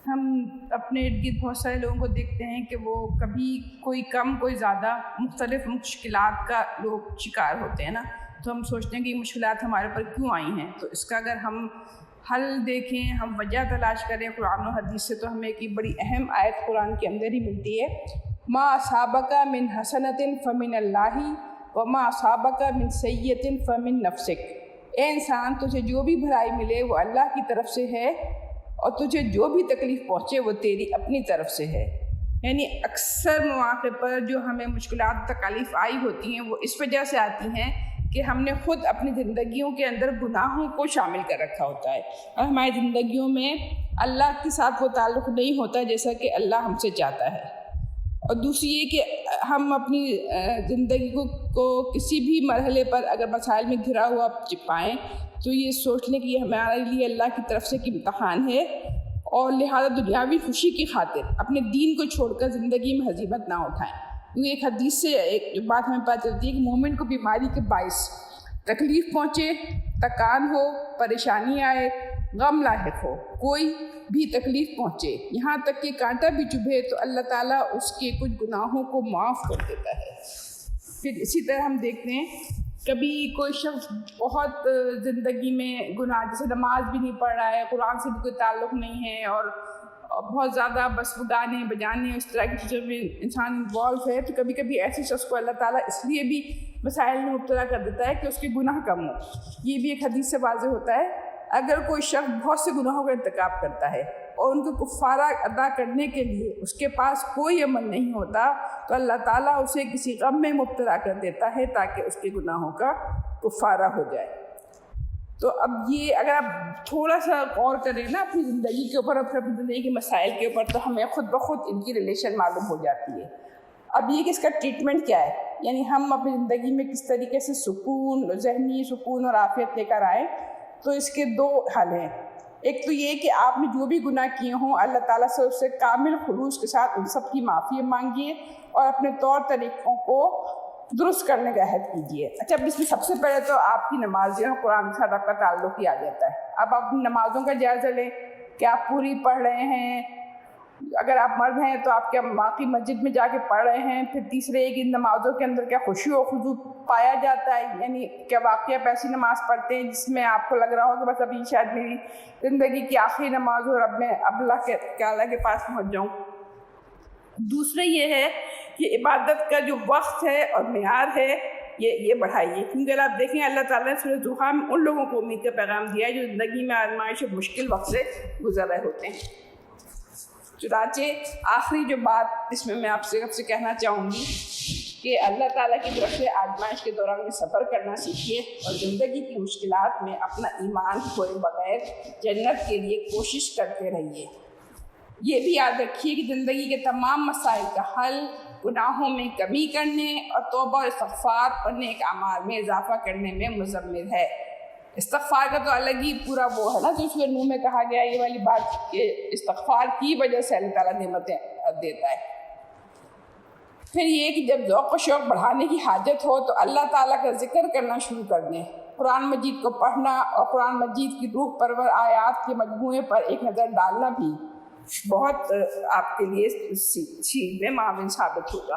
ہم اپنے ارد گرد بہت سارے لوگوں کو دیکھتے ہیں کہ وہ کبھی کوئی کم کوئی زیادہ مختلف مشکلات کا لوگ شکار ہوتے ہیں نا، تو ہم سوچتے ہیں کہ یہ مشکلات ہمارے پر کیوں آئی ہیں. تو اس کا اگر ہم حل دیکھیں، ہم وجہ تلاش کریں قرآن و حدیث سے، تو ہمیں ایک بڑی اہم آیت قرآن کے اندر ہی ملتی ہے. ما اصابک من حسنۃ فمن اللہ وما اصابک من سیئۃ فمن نفسک. اے انسان، تجھے جو بھی بھلائی ملے وہ اللہ کی طرف سے ہے، اور تجھے جو بھی تکلیف پہنچے وہ تیری اپنی طرف سے ہے. یعنی اکثر مواقع پر جو ہمیں مشکلات تکالیف آئی ہوتی ہیں وہ اس وجہ سے آتی ہیں کہ ہم نے خود اپنی زندگیوں کے اندر گناہوں کو شامل کر رکھا ہوتا ہے، اور ہماری زندگیوں میں اللہ کے ساتھ وہ تعلق نہیں ہوتا جیسا کہ اللہ ہم سے چاہتا ہے. اور دوسری یہ کہ ہم اپنی زندگی کو کسی بھی مرحلے پر اگر مسائل میں گھرا ہوا پائیں تو یہ سوچ لیں کہ یہ ہمارے لیے اللہ کی طرف سے ایک امتحان ہے، اور لہذا دنیاوی خوشی کی خاطر اپنے دین کو چھوڑ کر زندگی میں ہزیمت نہ اٹھائیں. کیونکہ ایک حدیث سے ایک بات ہمیں پتہ چلتی ہے کہ مومن کو بیماری کے باعث تکلیف پہنچے، تکان ہو، پریشانی آئے، غم لاحق ہو، کوئی بھی تکلیف پہنچے، یہاں تک کہ کانٹا بھی چبھے، تو اللہ تعالیٰ اس کے کچھ گناہوں کو معاف کر دیتا ہے. پھر اسی طرح ہم دیکھتے ہیں کبھی کوئی شخص بہت زندگی میں گناہ، جیسے نماز بھی نہیں پڑھ رہا ہے، قرآن سے بھی کوئی تعلق نہیں ہے، اور بہت زیادہ بس گانے بجانے اس طرح کی چیزوں میں انسان انوالو ہے، تو کبھی کبھی ایسے شخص کو اللہ تعالیٰ اس لیے بھی مسائل میں مبتلا کر دیتا ہے کہ اس کے گناہ کم ہو. یہ بھی ایک حدیث سے واضح ہوتا ہے. اگر کوئی شخص بہت سے گناہوں کا ارتکاب کرتا ہے اور ان کو کفارہ ادا کرنے کے لیے اس کے پاس کوئی عمل نہیں ہوتا، تو اللہ تعالیٰ اسے کسی غم میں مبتلا کر دیتا ہے تاکہ اس کے گناہوں کا کفارہ ہو جائے. تو اب یہ اگر آپ تھوڑا سا غور کریں نا اپنی زندگی کے اوپر اور پھر اپنی زندگی کے مسائل کے اوپر، تو ہمیں خود بخود ان کی ریلیشن معلوم ہو جاتی ہے. اب یہ کہ اس کا ٹریٹمنٹ کیا ہے، یعنی ہم اپنی زندگی میں کس طریقے سے سکون، ذہنی سکون اور عافیت لے کر آئیں. تو اس کے دو حل ہیں. ایک تو یہ کہ آپ نے جو بھی گناہ کیے ہوں اللہ تعالیٰ سے اس سے کامل خلوص کے ساتھ ان سب کی معافی مانگیے اور اپنے طور طریقوں کو درست کرنے کا عہد کیجیے. اچھا، اب اس میں سب سے پہلے تو آپ کی نمازیں اور قرآن کے ساتھ آپ کا تعلق ہی آ جاتا ہے. اب آپ اپنی نمازوں کا جائزہ لیں کہ آپ پوری پڑھ رہے ہیں. اگر آپ مرد ہیں تو آپ کیا واقعی مسجد میں جا کے پڑھ رہے ہیں. پھر تیسرے ایک ان نمازوں کے اندر کیا خشوع و خضوع پایا جاتا ہے، یعنی کیا واقعی آپ ایسی نماز پڑھتے ہیں جس میں آپ کو لگ رہا ہو کہ بس ابھی شاید میری زندگی کی آخری نماز ہو اور اب میں اللہ کے پاس پہنچ جاؤں. دوسرے یہ ہے کہ عبادت کا جو وقت ہے اور معیار ہے یہ بڑھائیے. کیونکہ اگر آپ دیکھیں اللہ تعالیٰ نے سورہ ضحیٰ میں ان لوگوں کو امید کا پیغام دیا ہے جو زندگی میں آزمائش اور مشکل وقت سے گزر رہے ہوتے ہیں. چنانچہ آخری جو بات اس میں آپ سے کہنا چاہوں گی کہ اللہ تعالیٰ کی طرف سے آزمائش کے دوران میں صبر کرنا سیکھیے اور زندگی کی مشکلات میں اپنا ایمان کھوئے بغیر جنت کے لیے کوشش کرتے رہیے. یہ بھی یاد رکھیے کہ زندگی کے تمام مسائل کا حل گناہوں میں کمی کرنے اور توبہ اور استغفار اور نیک اعمال میں اضافہ کرنے میں مضمر ہے. استغفار کا تو الگ ہی پورا وہ ہے نا جو سورہ نوح میں کہا گیا یہ والی بات کہ استغفار کی وجہ سے اللہ تعالیٰ نعمتیں دیتا ہے. پھر یہ کہ جب ذوق و شوق بڑھانے کی حاجت ہو تو اللہ تعالیٰ کا ذکر کرنا شروع کر دیں. قرآن مجید کو پڑھنا اور قرآن مجید کی روح پرور آیات کے مجموعے پر ایک نظر ڈالنا بھی بہت آپ کے لیے سیکھنے میں معاون ثابت ہوگا.